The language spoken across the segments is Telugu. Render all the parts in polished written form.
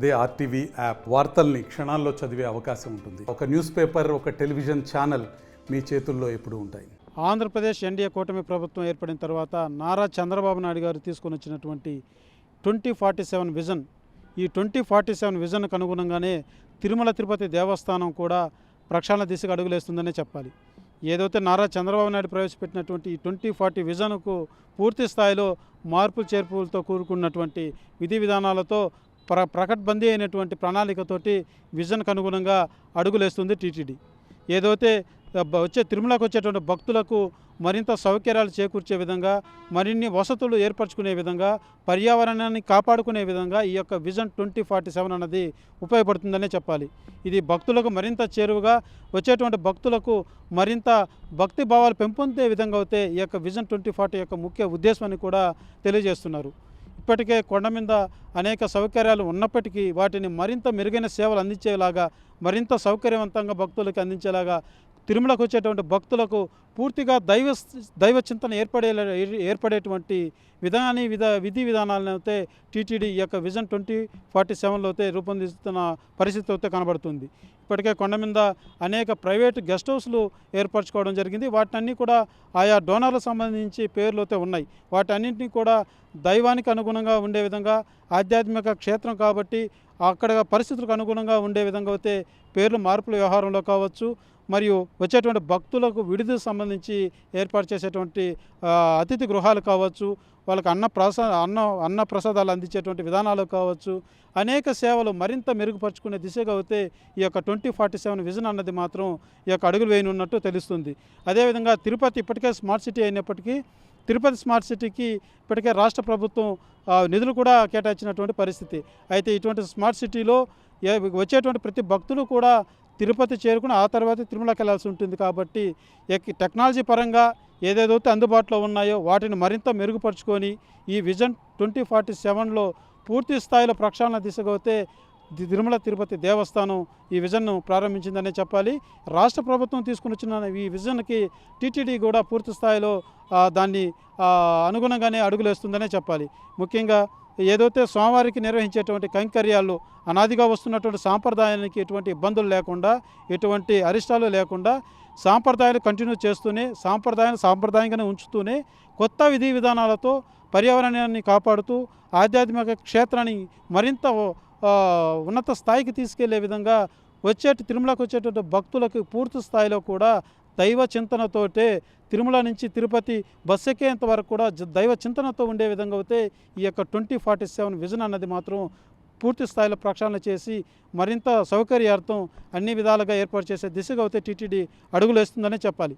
అదే ఆర్టీవీ యాప్ వార్తల్ని క్షణాల్లో చదివే అవకాశం ఉంటుంది. ఒక న్యూస్ పేపర్, ఒక టెలివిజన్ ఛానల్ మీ చేతుల్లో ఎప్పుడూ ఉంటాయి. ఆంధ్రప్రదేశ్ ఎన్డీఏ కూటమి ప్రభుత్వం ఏర్పడిన తర్వాత నారా చంద్రబాబు నాయుడు గారు తీసుకొని వచ్చినటువంటి 2047 విజన్, ఈ 2047 విజన్కు అనుగుణంగానే తిరుమల తిరుపతి దేవస్థానం కూడా ప్రక్షాళన దిశగా అడుగులేస్తుందనే చెప్పాలి. ఏదైతే నారా చంద్రబాబు నాయుడు ప్రవేశపెట్టినటువంటి ఈ 2040 విజన్కు పూర్తి స్థాయిలో మార్పులు చేర్పులతో కూరుకున్నటువంటి విధి విధానాలతో ప్రకటబందీ అయినటువంటి ప్రణాళికతోటి విజన్కు అనుగుణంగా అడుగులేస్తుంది టీటీడీ. ఏదైతే వచ్చే తిరుమలకు వచ్చేటువంటి భక్తులకు మరింత సౌకర్యాలు చేకూర్చే విధంగా, మరిన్ని వసతులు ఏర్పరచుకునే విధంగా, పర్యావరణాన్ని కాపాడుకునే విధంగా ఈ యొక్క విజన్ 2047 అన్నది ఉపయోగపడుతుందనే చెప్పాలి. ఇది భక్తులకు మరింత చేరువగా, వచ్చేటువంటి భక్తులకు మరింత భక్తి భావాలు పెంపొందే విధంగా అయితే ఈ యొక్క విజన్ 2040 యొక్క ముఖ్య ఉద్దేశమని కూడా తెలియజేస్తున్నారు. ఇప్పటికే కొండ మీద అనేక సౌకర్యాలు ఉన్నప్పటికీ వాటిని మరింత మెరుగైన సేవలు అందించేలాగా, మరింత సౌకర్యవంతంగా భక్తులకు అందించేలాగా, తిరుమలకు వచ్చేటువంటి భక్తులకు పూర్తిగా దైవ చింతన ఏర్పడేటువంటి విధి విధానాలను అయితే టీటీడీ ఈ యొక్క విజన్ 2047లో అయితే రూపొందిస్తున్న పరిస్థితి అయితే కనబడుతుంది. ఇప్పటికే కొండ మీద అనేక ప్రైవేటు గెస్ట్ హౌస్లు ఏర్పరచుకోవడం జరిగింది. వాటిని కూడా ఆయా డోనర్లకు సంబంధించి పేర్లు అయితే ఉన్నాయి. వాటన్నింటినీ కూడా దైవానికి అనుగుణంగా ఉండే విధంగా, ఆధ్యాత్మిక క్షేత్రం కాబట్టి అక్కడ పరిస్థితులకు అనుగుణంగా ఉండే విధంగా అయితే పేర్లు మార్పుల వ్యవహారంలో కావచ్చు, మరియు వచ్చేటువంటి భక్తులకు విడుదలకు సంబంధించి ఏర్పాటు చేసేటువంటి అతిథి గృహాలు కావచ్చు, వాళ్ళకి అన్న ప్రసాదాలు అందించేటువంటి విధానాలు కావచ్చు, అనేక సేవలు మరింత మెరుగుపరుచుకునే దిశగా అయితే ఈ యొక్క 2047 విజన్ అన్నది మాత్రం ఈ యొక్క అడుగులు వేయనున్నట్టు తెలుస్తుంది. అదేవిధంగా తిరుపతి ఇప్పటికే స్మార్ట్ సిటీ అయినప్పటికీ తిరుపతి స్మార్ట్ సిటీకి ఇప్పటికే రాష్ట్ర ప్రభుత్వం నిధులు కూడా కేటాయించినటువంటి పరిస్థితి. అయితే ఇటువంటి స్మార్ట్ సిటీలో వచ్చేటువంటి ప్రతి భక్తులు కూడా తిరుపతి చేరుకుని ఆ తర్వాత తిరుమలకి వెళ్ళాల్సి ఉంటుంది. కాబట్టి టెక్నాలజీ పరంగా ఏదేదైతే అందుబాటులో ఉన్నాయో వాటిని మరింత మెరుగుపరుచుకొని ఈ విజన్ 2047లో పూర్తి స్థాయిలో ప్రక్షాళన దిశగా అయితే తిరుమల తిరుపతి దేవస్థానం ఈ విజన్ను ప్రారంభించిందనే చెప్పాలి. రాష్ట్ర ప్రభుత్వం తీసుకుని వచ్చిన ఈ విజన్కి టీటీడీ కూడా పూర్తి స్థాయిలో దాన్ని అనుగుణంగానే అడుగులేస్తుందనే చెప్పాలి. ముఖ్యంగా ఏదైతే స్వామివారికి నిర్వహించేటువంటి కైంకర్యాలు అనాదిగా వస్తున్నటువంటి సాంప్రదాయానికి ఎటువంటి ఇబ్బందులు లేకుండా, ఎటువంటి అరిష్టాలు లేకుండా సాంప్రదాయాలు కంటిన్యూ చేస్తూనే, సాంప్రదాయంగానే ఉంచుతూనే కొత్త విధి విధానాలతో పర్యావరణాన్ని కాపాడుతూ ఆధ్యాత్మిక క్షేత్రాన్ని మరింత ఉన్నత స్థాయికి తీసుకెళ్లే విధంగా తిరుమలకు వచ్చేటువంటి భక్తులకు పూర్తి స్థాయిలో కూడా దైవ చింతనతోటే తిరుమల నుంచి తిరుపతి బస్సు ఎక్కేంత వరకు కూడా దైవ చింతనతో ఉండే విధంగా అయితే ఈ యొక్క 2047 విజన్ అన్నది మాత్రం పూర్తి స్థాయిలో ప్రక్షాళన చేసి మరింత సౌకర్యార్థం అన్ని విధాలుగా ఏర్పాటు చేసే దిశగా అయితే టీటీడీ అడుగులేస్తుందనే చెప్పాలి.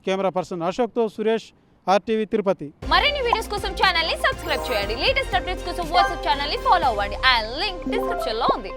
కెమెరా పర్సన్ అశోక్తో సురేష్, ఆర్టీవీ తిరుపతి. మరిన్ని వీడియోస్ కోసం ఛానల్ ని సబ్స్క్రైబ్ చేయండి. లేటెస్ట్ అప్డేట్స్ కోసం వాట్సాప్ ఛానల్ ని ఫాలో అవ్వండి. ఆ లింక్ డిస్క్రిప్షన్ లో ఉంది.